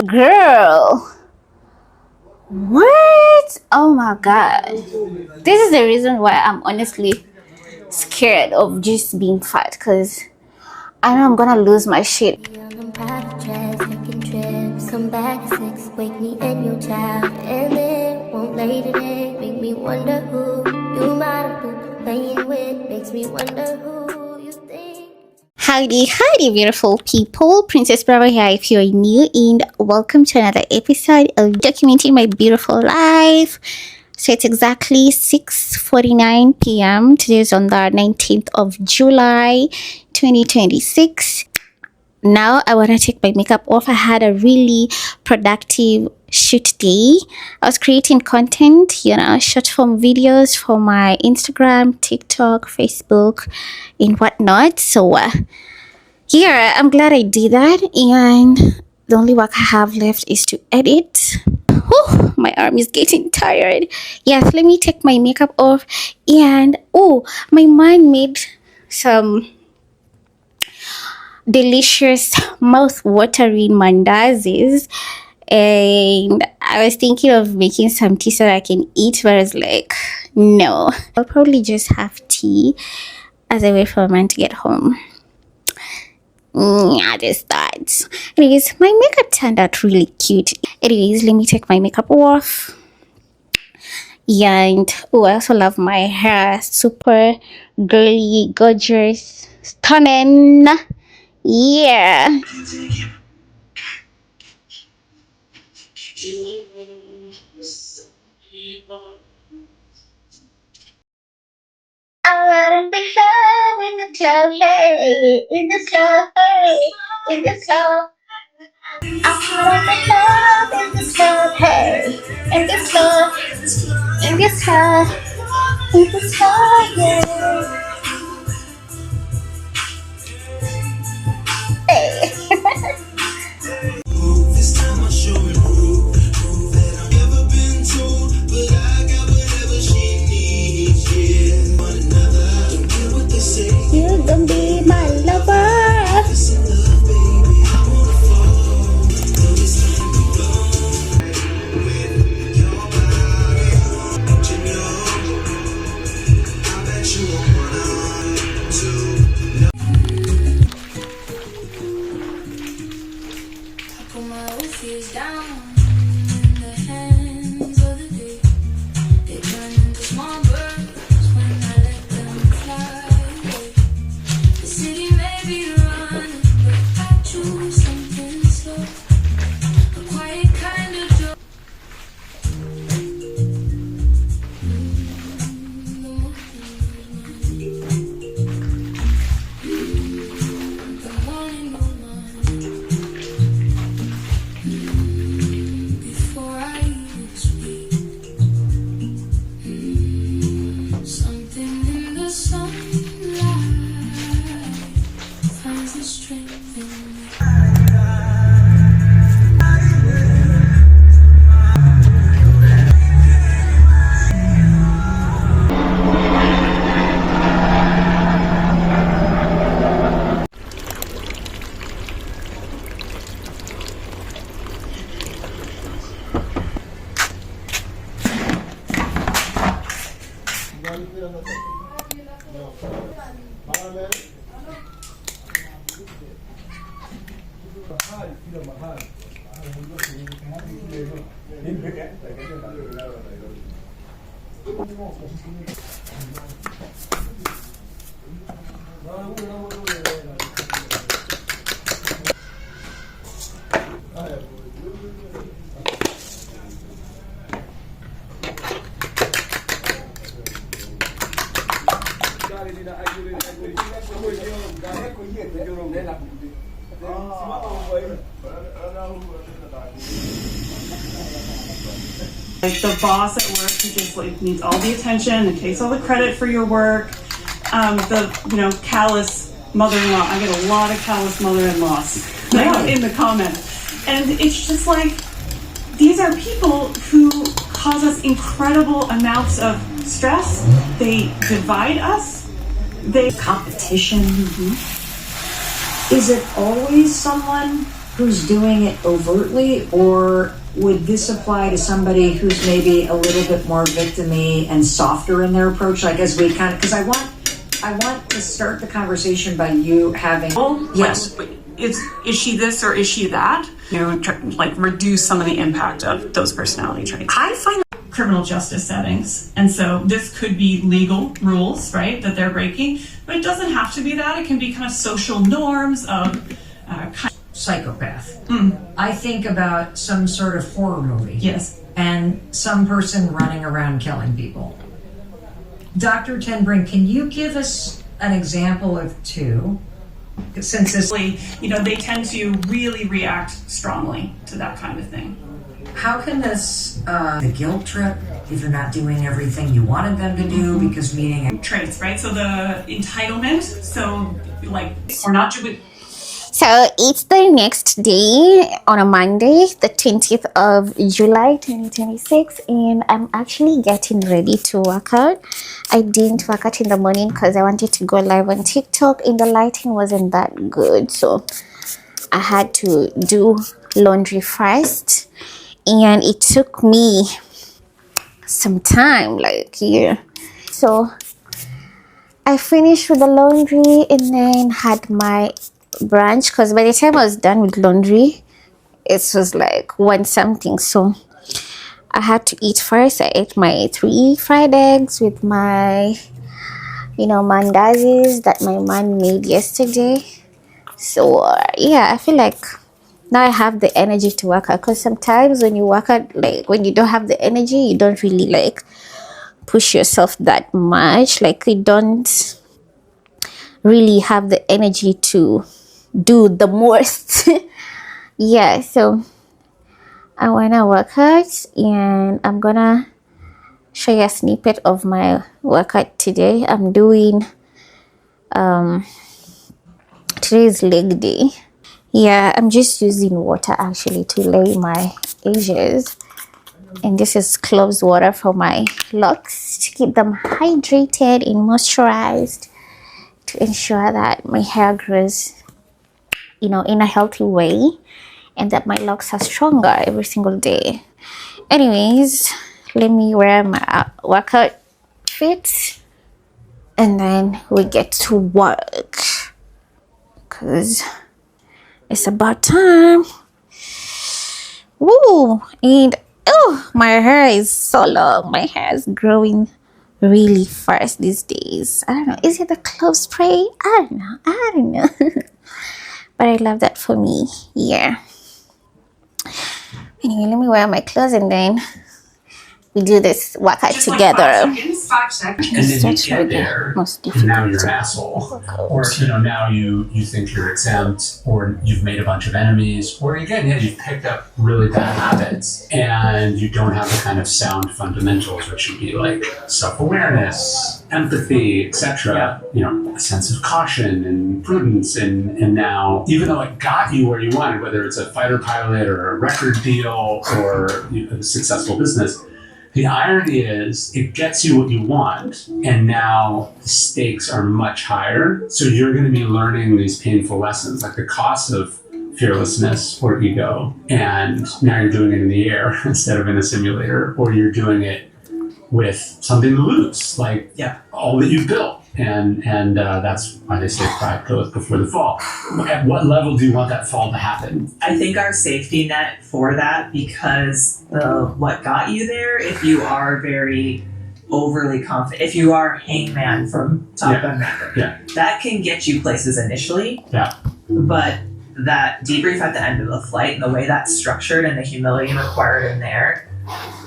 Girl, what? Oh my god. This is the reason why I'm honestly scared of just being fat, because I know I'm gonna lose my shit. I'm private jets, taking trips, come back at 6, wake me and your child, and then won't lay today, make me wonder who you might have been playing with, makes me wonder who you think. Howdy, beautiful people. Princess Bravo here if you're new, and welcome to another episode of Documenting My Beautiful Life. So it's exactly 6:49 p.m. Today is on the 19th of July, 2026. Now I want to take my makeup off. I had a really productive shoot day. I was creating content, short form videos for my Instagram, TikTok, Facebook, and whatnot. So yeah, I'm glad I did that. And the only work I have left is to edit. Whew, my arm is getting tired. Yes, let me take my makeup off. And my mom made some delicious mouth-watering mandazis, and I was thinking of making some tea so that I can eat, but I was like, no, I'll probably just have tea as I wait for a man to get home. I just thought. Anyways, my makeup turned out really cute. Anyways, let me take my makeup off. And I also love my hair. Super girly, gorgeous, stunning. Yeah. I wanna be love in the club, hey, in the club, hey, in the club. I wanna be love in the club, hey, in the club, in the club, in the club, yeah. Hey. This time I'll show and prove that I've never been told, but I got whatever she needs. Yeah, one another. Don't care what they say. You gon' be my lover. This in love, baby. I wanna fall. Though this time we go with your body. Don't you know? I bet you won't wanna to. Put my fears down in the hands of the day. They turn into small birds when I let them fly away. The city may be running, but I choose something slow. A quiet kind of joy. The morning will mine. Before I even speak, something in the sunlight finds the strength in me. Like the boss at work who just like needs all the attention and takes all the credit for your work. The callous mother-in-law. I get a lot of callous mother-in-laws in the comments, and it's just like these are people who cause us incredible amounts of stress. They divide us. They competition. Is it always someone who's doing it overtly, or would this apply to somebody who's maybe a little bit more victim-y and softer in their approach? Like as we kind of, because I want to start the conversation by you having. Yes. Is she this or is she that? Like reduce some of the impact of those personality traits. I find criminal justice settings, and so this could be legal rules, right, that they're breaking, but it doesn't have to be that. It can be kind of social norms of Psychopath. I think about some sort of horror movie. yes. And some person running around killing people. Dr. Tenbrink, can you give us an example of two? Since this, They tend to really react strongly to that kind of thing. how can this, the guilt trip, if you're not doing everything you wanted them to do, because meaning Traits, right? So the entitlement, so like, or not to. So it's the next day on a Monday, the 20th of July 2026, and I'm actually getting ready to work out. I didn't work out in the morning because I wanted to go live on TikTok and the lighting wasn't that good, so I had to do laundry first, and it took me some time, so I finished with the laundry and then had my brunch, because by the time I was done with laundry it was like 1 something, so I had to eat first. I ate my 3 fried eggs with my mandazis that my mom made yesterday. So yeah, I feel like now I have the energy to work out, because sometimes when you work out, like when you don't have the energy, you don't really like push yourself that much, like you don't really have the energy to do the most. Yeah, so I wanna work out, and I'm gonna show you a snippet of my workout today. I'm doing today is leg day. Yeah, I'm just using water actually to lay my edges, and this is cloves water for my locks to keep them hydrated and moisturized, to ensure that my hair grows in a healthy way, and that my locks are stronger every single day. Anyways, let me wear my workout fit and then we get to work, because it's about time. Woo! And my hair is so long. My hair is growing really fast these days. I don't know, is it the clove spray? I don't know. But I love that for me. Yeah. Anyway, let me wear my clothes and then we do this workout together. And then you get there, and now you're an asshole. Or, now you think you're exempt, or you've made a bunch of enemies, or again, you've picked up really bad habits, and you don't have the kind of sound fundamentals, which would be like self-awareness, empathy, etc. A sense of caution and prudence, and now, even though it got you where you wanted, whether it's a fighter pilot or a record deal or a successful business, the irony is it gets you what you want, and now the stakes are much higher. So you're going to be learning these painful lessons, like the cost of fearlessness or ego. And now you're doing it in the air instead of in a simulator, or you're doing it with something to lose, like all that you've built. And that's why they say pride goes before the fall. At what level do you want that fall to happen? I think our safety net for that, because what got you there, if you are very overly confident, if you are hangman from Top Gun Maverick, that can get you places initially. Yeah. But that debrief at the end of the flight and the way that's structured and the humility required in there,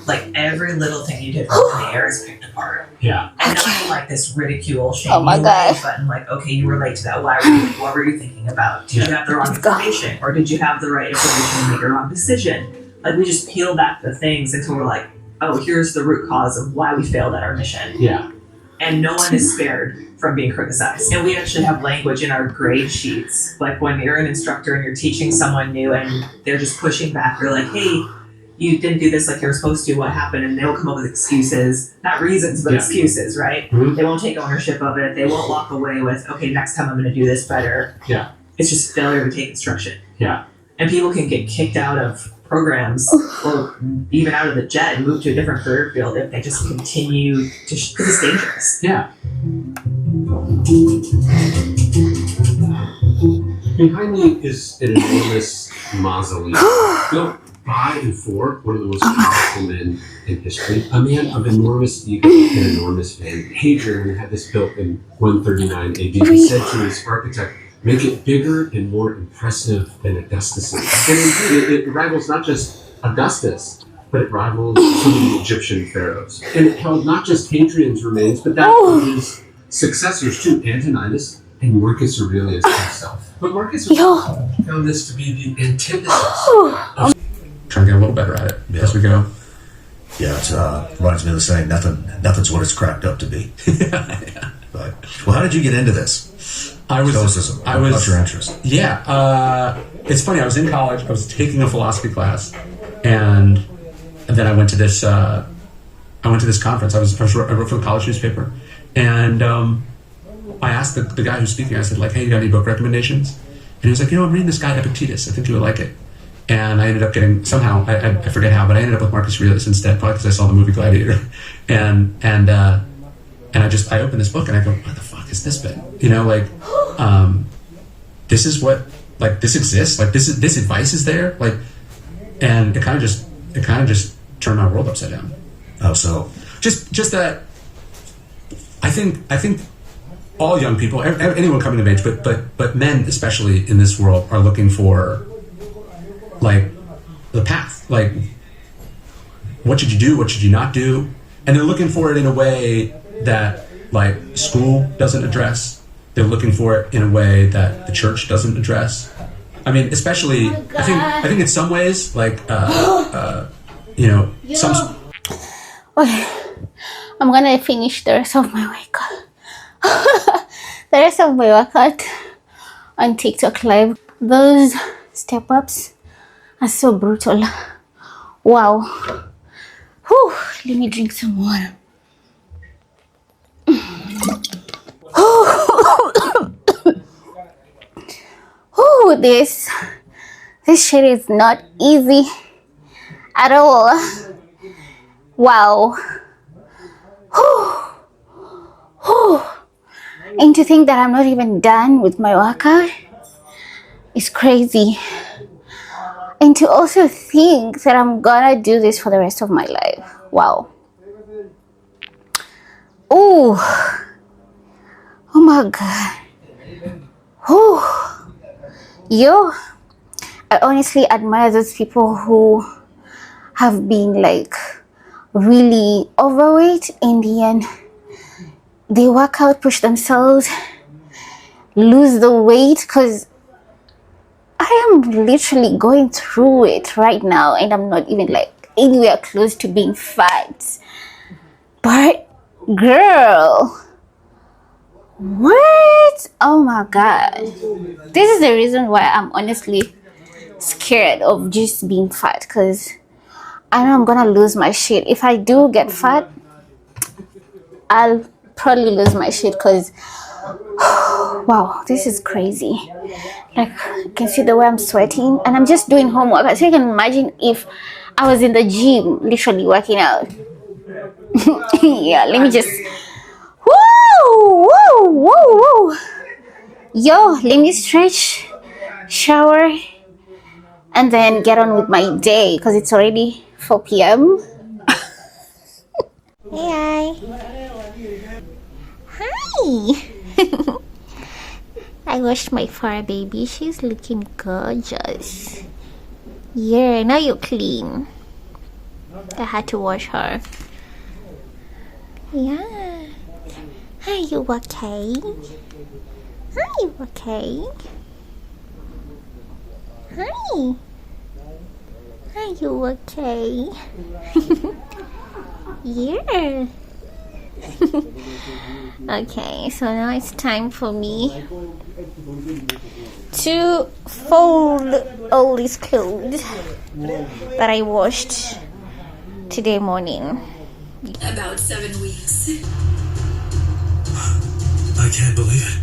like every little thing you did from the air is picked apart. Yeah. And not like this ridicule, shame Oh my God. but like, okay, you relate to that. Why were you, what were you thinking about? Did you have the wrong information? Or did you have the right information to make a wrong decision? Like, we just peel back the things until we're like, oh, here's the root cause of why we failed at our mission. Yeah. And no one is spared from being criticized. And we actually have language in our grade sheets. Like when you're an instructor and you're teaching someone new and they're just pushing back, you're like, hey, you didn't do this like you were supposed to, what happened? And they'll come up with excuses, not reasons, but excuses, right? Mm-hmm. They won't take ownership of it. They won't walk away with, okay, next time I'm going to do this better. Yeah. It's just failure to take instruction. Yeah. And people can get kicked out of programs or even out of the jet and move to a different career field if they just continue to, because it's dangerous. Yeah. Behind me is an enormous mausoleum built by and for one of the most powerful men in history. A man of enormous ego and enormous fame. Hadrian had this built in 139 AD. He said to his architect, "Make it bigger and more impressive than Augustus." And indeed, it rivals not just Augustus, but it rivals some of the Egyptian pharaohs. And it held not just Hadrian's remains, but that of his successors too, Antoninus and Marcus Aurelius himself. But Marcus Aurelius found this to be the antithesis of trying to get a little better at it as we go. Yeah, it reminds me of the saying, nothing's what it's cracked up to be. Yeah. But, well, how did you get into this? Stoicism. What's your interest? Yeah, it's funny. I was in college. I was taking a philosophy class, and then I went to this. I went to this conference. I wrote for the college newspaper, and I asked the guy who's speaking. I said, like, "Hey, you got any book recommendations?" And he was like, "I'm reading this guy Epictetus. I think you would like it." And I ended up getting somehow I forget how, but I ended up with Marcus Aurelius instead, probably because I saw the movie Gladiator, and I opened this book and I go, "What the fuck is this bit?" You know, like, this is what, like, this exists, like, this advice is there, like, and it kind of just turned my world upside down. Oh, so just that I think all young people, anyone coming of age, but men especially in this world are looking for, like, the path, like, what should you do, what should you not do, and they're looking for it in a way that, like, school doesn't address. They're looking for it in a way that the church doesn't address. I mean, especially, I think in some ways, like, you know, some. Okay, I'm gonna finish the rest of my workout. The rest of my workout on TikTok Live. Those step ups are so brutal. Wow. Whew, let me drink some water. Oh, this shit is not easy at all. Wow. And to think that I'm not even done with my workout is crazy. And to also think that I'm gonna do this for the rest of my life. Wow. Oh my god. I honestly admire those people who have been, like, really overweight. In the end, they work out, push themselves, lose the weight, because I am literally going through it right now and I'm not even, like, anywhere close to being fat. But girl, what? Oh my god. This is the reason why I'm honestly scared of just being fat, because I know I'm gonna lose my shit. If I do get fat, I'll probably lose my shit, because wow, this is crazy. Like, you can see the way I'm sweating and I'm just doing homework. So you can imagine if I was in the gym literally working out. Yeah, let me just woo. Yo, let me stretch, shower, and then get on with my day, because it's already 4 p.m. Hey, hi. I washed my fur baby. She's looking gorgeous. Yeah, now you're clean. I had to wash her. Yeah. Are you okay? Are you okay? Hi. Are you okay? Yeah. Okay, so now it's time for me to fold all these clothes that I washed today morning. About 7 weeks. I can't believe it.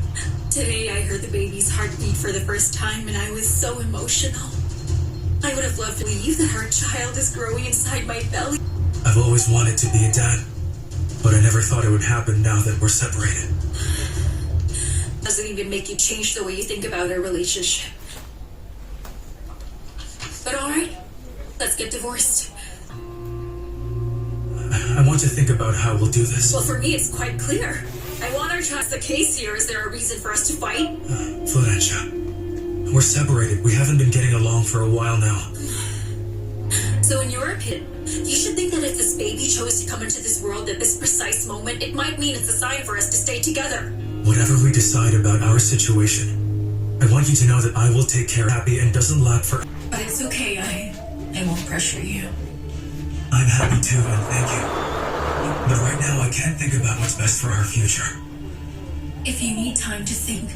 Today I heard the baby's heartbeat for the first time and I was so emotional. I would have loved to believe that our child is growing inside my belly. I've always wanted to be a dad, but I never thought it would happen now that we're separated. Doesn't even make you change the way you think about our relationship. But alright, let's get divorced. I want to think about how we'll do this. Well, for me, it's quite clear. I want our child. The case here, is there a reason for us to fight? Florencia, we're separated. We haven't been getting along for a while now. So in your opinion, you should think that if this baby chose to come into this world at this precise moment, it might mean it's a sign for us to stay together. Whatever we decide about our situation, I want you to know that I will take care of Happy and doesn't lack for... But it's okay, I won't pressure you. I'm happy too, and thank you. But right now, I can't think about what's best for our future. If you need time to think,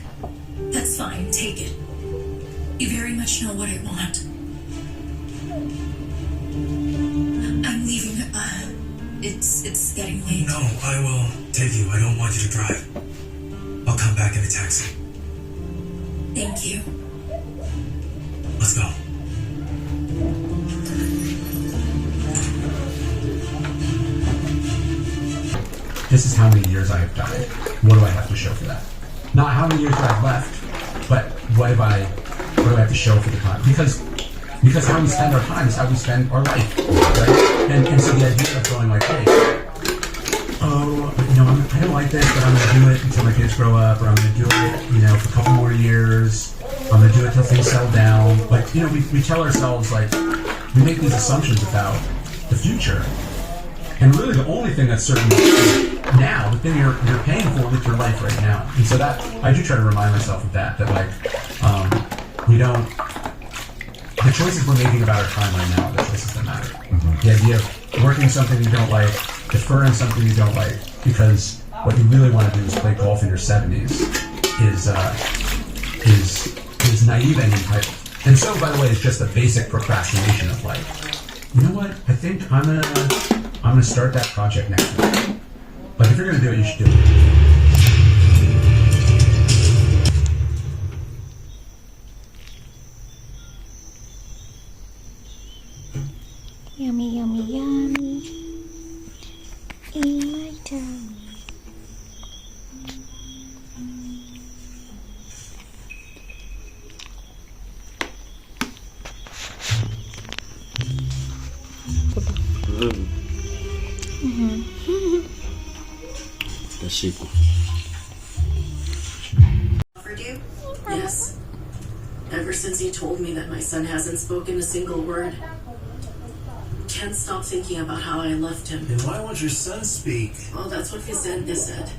that's fine, take it. You very much know what I want. I'm leaving. It's getting late. No, I will take you. I don't want you to drive. I'll come back in a taxi. Thank you. Let's go. This is how many years I have died. What do I have to show for that? Not how many years do I have left, but what do I have to show for the time? Because how we spend our time is how we spend our life, right? And so the idea of going like, hey, I don't like this, but I'm going to do it until my kids grow up, or I'm going to do it, for a couple more years. I'm going to do it till things settle down. But, we tell ourselves, like, we make these assumptions about the future. And really the only thing that's certain now, the thing you're paying for with your life right now. And so that, I do try to remind myself of that we don't, the choices we're making about our time right now are the choices that matter. The idea of working something you don't like, deferring something you don't like, because what you really want to do is play golf in your 70s is naive and entitled. And so, by the way, it's just a basic procrastination of like, you know what, I think I'm gonna start that project next week. Like, if you're gonna do it, you should do it. Yummy, yummy, yummy. In my tummy. Спасибо. Offered you? Yes. Ever since he told me that my son hasn't spoken a single word. Can't stop thinking about how I left him. Then why won't your son speak? Well, that's what Vicente said.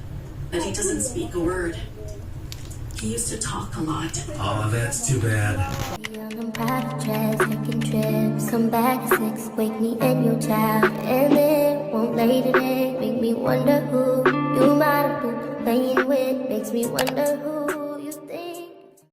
That he doesn't speak a word. He used to talk a lot. Oh, that's too bad. On them private jets, taking trips. Come back at 6, wake me and your child. And then won't lay today. Make me wonder who you might have been playing with. Makes me wonder who.